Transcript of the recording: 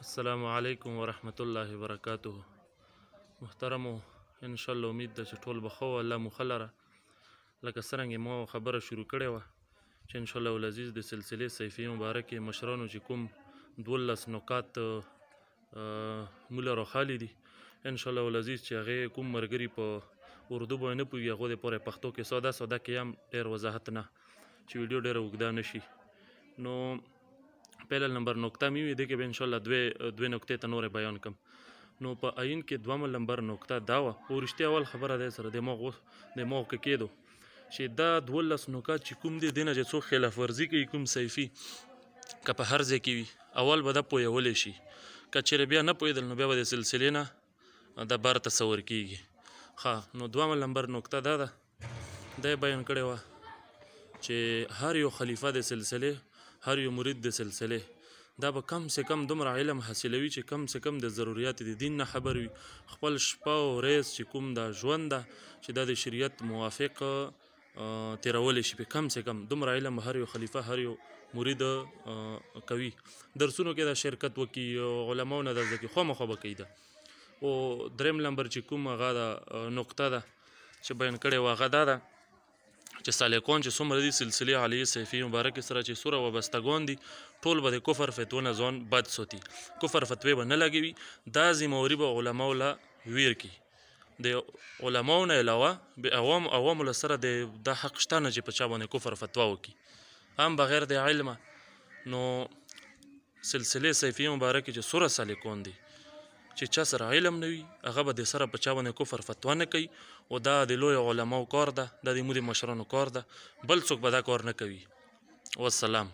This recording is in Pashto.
السلام علیکم ورحمت الله وبرکاته. محترمو، انشاءالله امید ده چې ټول به ښه وه. الله مو ښه لره. لکه څرنګې ما خبره شروع کړې وه چې انشاءالله العزیز د سلسلې صیفي مبارکې مشرانو چې کوم 12 نکات موږ راخالي دي انشاءالله العزیز چې هغې کوم ملګري په اردو باندې نه پوهېږي هغو دپاره یې پښتو کې ساده کې هم ډېر وضاحت نه چې ویډیو ډېره اوږده نه شي. نو پهله نمبر نکته مې وي دې کې به انشاءالله دوې نکتې ته نورې بیان کړم. نو په آیین کې دومه نمبر نکته دا وه او رښتیا اول خبره دی سره دماغ کې کېدو چې دا 12 نکات چې کوم دي دې نه چې څوک خلاف ورزي کوي کوم صیفي که په هر ځای کې وي اول به دا پوهولی شي. که چېرې بیا نه پوهېدل نو بیا به د سلسلې نه دا بار تصور کېږي. ښه، نو دومه نمبر نکته دا ده دا یې بیان کړې وه چې هر یو خلیفه د سلسلې هر یو مرید د سلسلې دا به کم سے کم دومره علم حاصلوي چې کم سے کم د ضروریات د دین نه خبر وي. خپل شپه او ورځ چې کوم دا ژوند ده چې دا د شریعت موافق تیرولی شي په کم سے کم دومره علم هر یو خلیفه هر یو مرید کوي. درسونو کې دا شرکت وکړي علماو نه دا زده کړي خامخا به کوي. ده او دریم نمبر چې کوم هغه دا نقطه ده چې بیان کړې وه هغه دا ده چې سالکان چې څومره دي سلسلې علیه صیفي مبارکې سره چې څومره وابستګان دي ټول به د کفر فتوو نه ځان بد ساتي. کفر فتوې به نه لګوي. دا ذمهواري به علماو له ویر کړي. د علماو نه علاوه عوامو له سره دا حق شته نه چې په چا باندې کفر فتوا وکړي هم بغیر د علمه. نو سلسلې صیفي مبارکې چې څومره سالکان دي چې چا سره علم نه وي هغه به د سره په چا باندې کفر فتوا نه کوي او دا د لویو علماو کار ده دا د مشرانو کار ده بل څوک به دا کار نه کوي. والسلام.